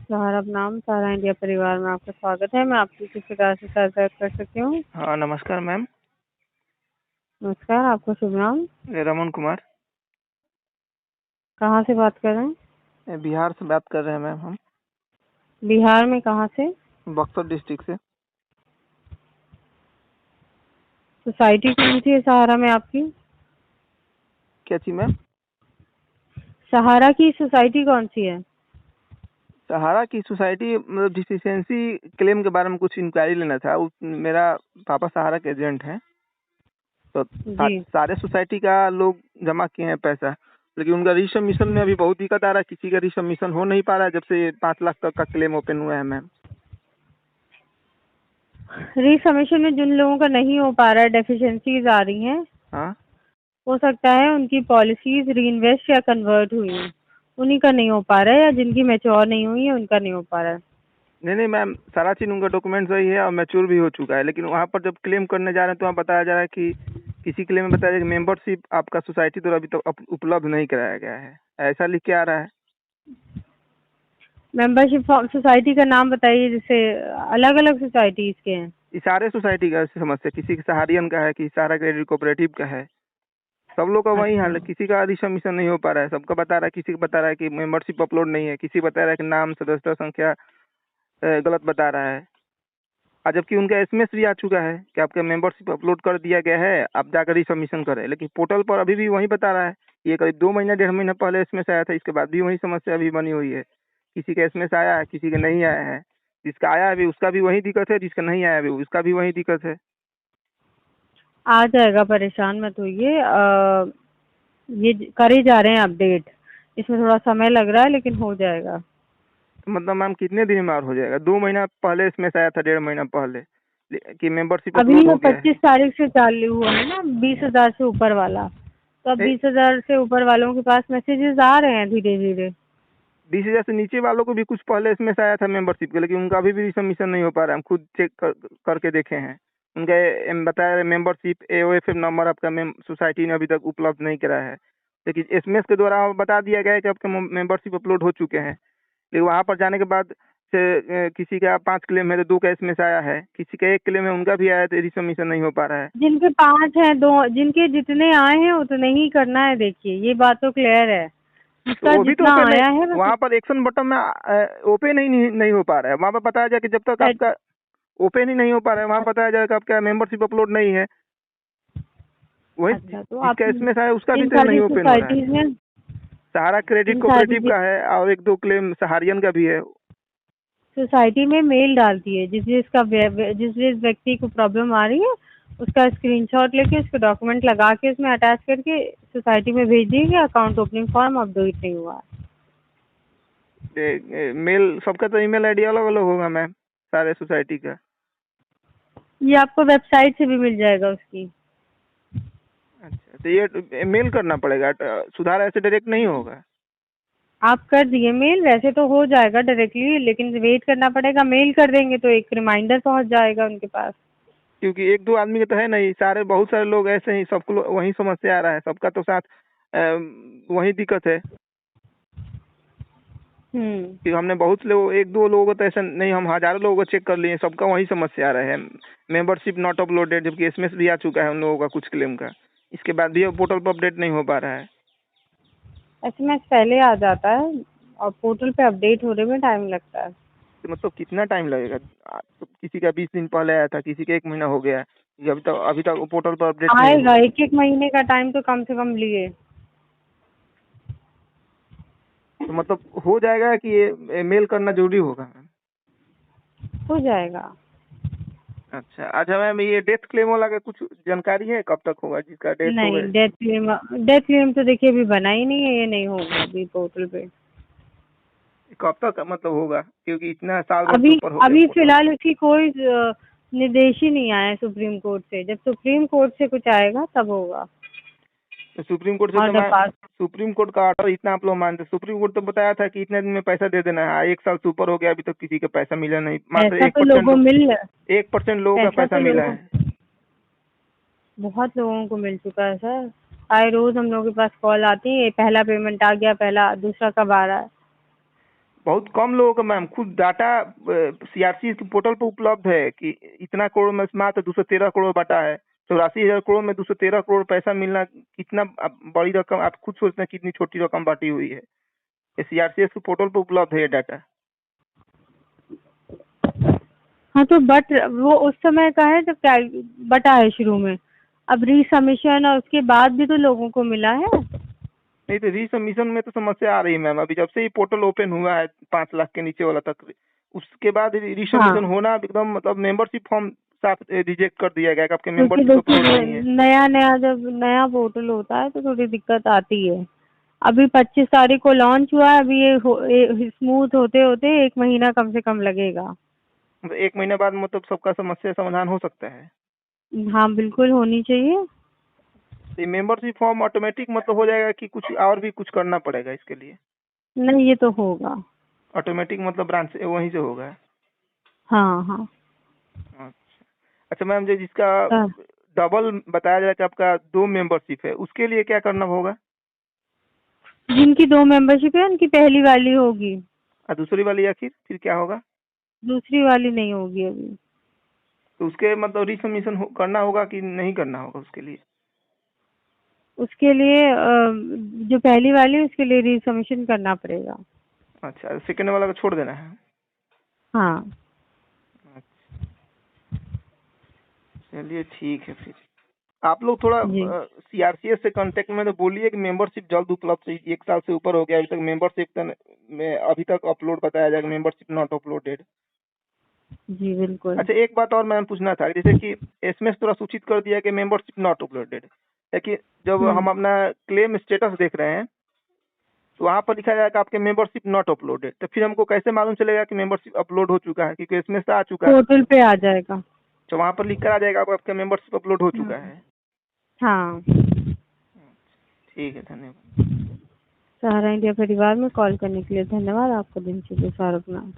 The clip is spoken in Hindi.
सहारा नाम सहारा इंडिया परिवार में आपका स्वागत है। मैं आपकी किस प्रकार से सहायता कर सकती हूँ? हाँ, नमस्कार मैम। नमस्कार, आपका शुभ नाम? रमन कुमार। कहाँ से बात कर रहे हैं? बिहार से बात कर रहे हैं मैम हम। बिहार में कहाँ से? बक्सर डिस्ट्रिक्ट से। सोसाइटी कौन सी है सहारा में आपकी? क्या चीज मैम? सहारा की सोसाइटी कौन सी है? सहारा की सोसाइटी मतलब डिफिशियंसी क्लेम के बारे में कुछ इंक्वायरी लेना था। मेरा पापा सहारा के एजेंट हैं, तो जी। सारे सोसाइटी का लोग जमा किए हैं पैसा, लेकिन उनका रिसबमिशन में अभी बहुत दिक्कत आ रहा है। किसी का रिसबमिशन हो नहीं पा रहा है जब से 5 लाख तक का क्लेम ओपन हुआ है मैम। रिसबमिशन में जिन लोगों का नहीं हो पा रहा है, डेफिशिएंसीज आ रही हैं, हाँ, हो सकता है उनकी पॉलिसीज रीइन्वेस्ट या कन्वर्ट हुई हैं, उन्हीं का नहीं हो पा रहा है, या जिनकी मैच्योर नहीं हुई है उनका नहीं हो पा रहा है। नहीं नहीं मैम, सारा चीज उनका डॉक्यूमेंट सही है और मैच्योर भी हो चुका है, लेकिन वहाँ पर जब क्लेम करने जा रहे हैं तो वहाँ बताया जा रहा है कि किसी क्लेम में बताया जाए कि मेंबरशिप आपका सोसाइटी द्वारा अभी तक उपलब्ध नहीं कराया गया है, ऐसा लिख के आ रहा है। मेंबरशिप सोसाइटी का नाम बताइए, जैसे अलग अलग सोसाइटीज के हैं। ये सारे सोसाइटी का समस्या, किसी का सहारियन का है, किसी सहारा क्रेडिट कोऑपरेटिव का है, सब लोग का वही हाल अच्छा। है। किसी का रिसबमिशन नहीं हो पा रहा है, सबका बता रहा है। किसी का बता रहा है कि मेंबरशिप अपलोड नहीं है, किसी बता रहा है कि नाम सदस्यता संख्या गलत बता रहा है। और जबकि उनका एसएमएस भी आ चुका है कि आपका मेंबरशिप अपलोड कर दिया गया है, आप जाकर रिसबमिशन करें, लेकिन पोर्टल पर अभी भी वही बता रहा है। ये करीब 2 महीना 1.5 महीना पहले एसएमएस आया था, इसके बाद भी वही समस्या अभी बनी हुई है। किसी का एसएमएस आया है, किसी का नहीं आया है। जिसका आया है अभी उसका भी वही दिक्कत है, जिसका नहीं आया अभी उसका भी वही दिक्कत है। आ जाएगा, परेशान मत होइए। ये करे जा रहे हैं अपडेट, इसमें थोड़ा समय लग रहा है लेकिन हो जाएगा। तो मतलब मैम कितने दिन में और हो जाएगा? 2 महीना पहले एसएमएस आया था, 1.5 महीना पहले, कि मेंबरशिप अभी अपलोड ये हो गया है। 25 तारीख से चालू हुआ है ना, 20,000 से ऊपर वाला, तो अब 20,000 से ऊपर वालों के पास मैसेजेस आ रहे हैं धीरे धीरे। 20,000 से नीचे वालों को भी कुछ पहले एसएमएस आया था मेंबरशिप के, लेकिन उनका अभी भी सबमिशन नहीं हो पा रहा है। हम खुद चेक करके देखे हैं। उनका बताया मेंबरशिप एओएफएम नंबर आपका सोसाइटी ने अभी तक उपलब्ध नहीं कराया है, लेकिन एसएमएस के द्वारा बता दिया गया है कि आपके मेंबरशिप अपलोड हो चुके हैं। लेकिन वहाँ पर जाने के बाद से किसी का 5 क्लेम है तो 2 का एसएमएस आया है, किसी का 1 क्लेम है उनका भी आया है, तो रिसबमिशन नहीं हो पा रहा है। जिनके 5 हैं, 2, जिनके जितने आए हैं उतने ही करना है। देखिए, ये बात तो क्लियर है, तो जिसका वो भी तो जितना ओपन नहीं, आया है बस। वहाँ पर एक्शन बटन में ओपन ही नहीं हो पा रहा है। वहाँ पर बताया जाए कि जब तक आपका ओपन ही नहीं हो पा रहा है, वहाँ बताया जाए कि आपका मेंबरशिप अपलोड नहीं है। वही अच्छा, तो आप जिसका एसएमएस आया उसका भी इन तो नहीं सारी ओपन हो रहा है। सोसाइटीज में, सहारा क्रेडिट इन कोऑपरेटिव सारी का है और 1-2 क्लेम सहारियन का भी है। सोसाइटी में मेल डालती है, जिस व्यक्ति को प्रॉब्लम आ रही है उसका स्क्रीनशॉट लेके, उसके डॉक्यूमेंट लगा के उसमें अटैच करके सोसाइटी में भेज दिए, अकाउंट ओपनिंग फॉर्म अपडेट नहीं हुआ है। मेल सबका तो ईमेल आईडी अलग अलग होगा मैम, सारे सोसाइटी का। ये आपको वेबसाइट से भी मिल जाएगा उसकी। अच्छा, तो ये मेल करना पड़ेगा? सुधार ऐसे डायरेक्ट नहीं होगा? आप कर दिए मेल, वैसे तो हो जाएगा डायरेक्टली, लेकिन वेट करना पड़ेगा। मेल कर देंगे तो एक रिमाइंडर पहुंच जाएगा उनके पास। क्योंकि 1-2 आदमी का तो है नहीं, सारे बहुत सारे लोग ऐसे ही, सबको वही समस्या आ रहा है, सबका तो साथ वही दिक्कत है। कि हमने बहुत लोग, 1-2 लोगों को तो ऐसा नहीं, हम हजारों लोगों को चेक कर लिए, सबका वही समस्या आ रहा है। मेंबरशिप नॉट अपलोडेड, जबकि एसएमएस भी आ चुका है उन लोगों का कुछ क्लेम का, इसके बाद भी पोर्टल पर अपडेट नहीं हो पा रहा है। एसएमएस पहले आ जाता है और पोर्टल पे अपडेट होने में टाइम लगता है। तो मतलब कितना टाइम लगेगा? तो किसी का 20 दिन पहले आया था, किसी का 1 महीना हो गया, अभी तक पोर्टल पर अपडेट नहीं आएगा, हुआ। 1-1 महीने का टाइम तो कम से कम लिए। तो मतलब हो जाएगा कि ये मेल करना जरूरी होगा? हो जाएगा। अच्छा मैम, ये डेथ क्लेम वाला का कुछ जानकारी है कब तक होगा, जिसका डेथ हो नहीं, गए? डेथ क्लेम तो देखिए अभी बना ही नहीं है, ये नहीं होगा अभी पोर्टल पे। कब तक मतलब होगा, क्योंकि इतना साल भर से अभी ऊपर हो गया अभी पोर्टल। फिलहाल इसकी कोई निर्देश ही नहीं आया है सुप्रीम कोर्ट से। जब सुप्रीम कोर्ट से कुछ आएगा तब होगा तो सुप्रीम कोर्ट से तो ऑर्डर मैं, पास। सुप्रीम कोर्ट का ऑर्डर इतना आप लोग मानते? सुप्रीम कोर्ट तो बताया था कि इतने दिन में पैसा दे देना है। 1 साल से ऊपर हो गया, अभी तक किसी का पैसा मिला नहीं, मात्र पैसा तो लोगों मिल 1% लोगों का पैसा पैसा तो मिला लोगों है। बहुत लोगों को मिल चुका है सर। आए रोज हम लोगों के पास कॉल आती है, पहला पेमेंट आ गया, पहला, दूसरा कब आ रहा है। बहुत कम लोगों का मैम खुद डाटा सीआरसी के पोर्टल पर उपलब्ध है कि इतना करोड़ में मात्र 213 करोड़ बटा है। 84,000 करोड़ में 213 करोड़ पैसा मिलना कितना बड़ी रकम, आप खुद सोचते हैं कितनी छोटी रकम बांटी हुई है। सीआरसीएस के पोर्टल पर उपलब्ध है ये डाटा। हाँ तो बट वो उस समय का है जब क्या बटा है शुरू में, अब रीसबमिशन और उसके बाद भी तो लोगों को मिला है। नहीं तो रीसबमिशन में तो समस्या आ रही है मैम। अभी जब से ये पोर्टल ओपन हुआ है 5 लाख के नीचे वाला तक, उसके बाद रीसबमिशन हाँ होना एकदम मतलब मेंबरशिप फॉर्म साफ रिजेक्ट कर दिया गया कि आपके क्योंकि मेंबरशिप अपलोड नहीं है। नया नया जब नया पोर्टल होता है तो थोड़ी दिक्कत आती है। अभी 25 तारीख को लॉन्च हुआ है, अभी ये स्मूथ होते होते 1 महीना कम से कम लगेगा। मतलब 1 महीने बाद मतलब सबका समस्या समाधान हो सकता है। हाँ बिल्कुल होनी चाहिए। तो ये मेंबरशिप फॉर्म ऑटोमेटिक मतलब हो जाएगा कि कुछ और भी कुछ करना पड़ेगा इसके लिए? नहीं ये तो होगा। ऑटोमेटिक मतलब ब्रांच से वहीं से होगा? हाँ हाँ। अच्छा अच्छा मैम, जो जिसका हाँ। डबल बताया जाए कि आपका 2 मेंबरशिप है, उसके लिए क्या करना होगा? जिनकी 2 मेंबरशिप है उनकी पहली वाली होगी, और दूसरी वाली आखिर फिर क्या होगा? दूसरी वाली नहीं होगी अभी। तो उसके मतलब रीसबमिशन करना होगा कि नहीं करना होगा उसके लिए? उसके लिए जो पहली वाली है उसके लिए रीसबमिशन करना पड़ेगा। अच्छा, सेकंड वाला को छोड़ देना है? हाँ। अच्छा, चलिए ठीक है फिर। आप लोग थोड़ा जी सीआरसीएस से कांटेक्ट में तो बोलिए कि मेंबरशिप जल्द उपलब्ध चाहिए। 1 साल से ऊपर हो गया, अभी तक मेंबरशिप में अभी तक अपलोड बताया जाएगा, मेंबरशिप नॉट अपलोडेड। जी बिल्कुल। अच्छा एक बात और मैम पूछना था, जैसे कि एसएमएस द्वारा सूचित कर दिया कि मेंबरशिप नॉट अपलोडेड, लेकिन जब हम अपना क्लेम स्टेटस देख रहे हैं तो वहाँ पर लिखा जाएगा आपके मेंबरशिप नॉट अपलोडेड, तो फिर हमको कैसे मालूम चलेगा कि मेंबरशिप अपलोड हो चुका है? क्योंकि एसएमएस आ चुका है पोर्टल पे आ जाएगा। तो वहाँ पर लिख कर आ जाएगा आपका मेंबरशिप अपलोड हो चुका है। हाँ। ठीक है, धन्यवाद। सहारा इंडिया परिवार में कॉल करने के लिए धन्यवाद। आपका दिन शुभ, शाहरुख नाम।